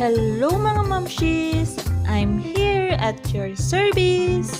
Hello mga mamshis! I'm here at your service!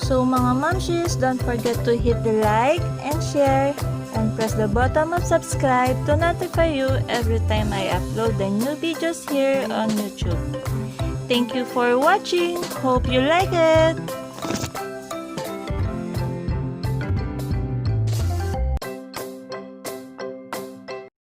So mga mamshis, don't forget to hit the like and share and press the button of subscribe to notify you every time I upload the new videos here on YouTube. Thank you for watching. Hope you like it.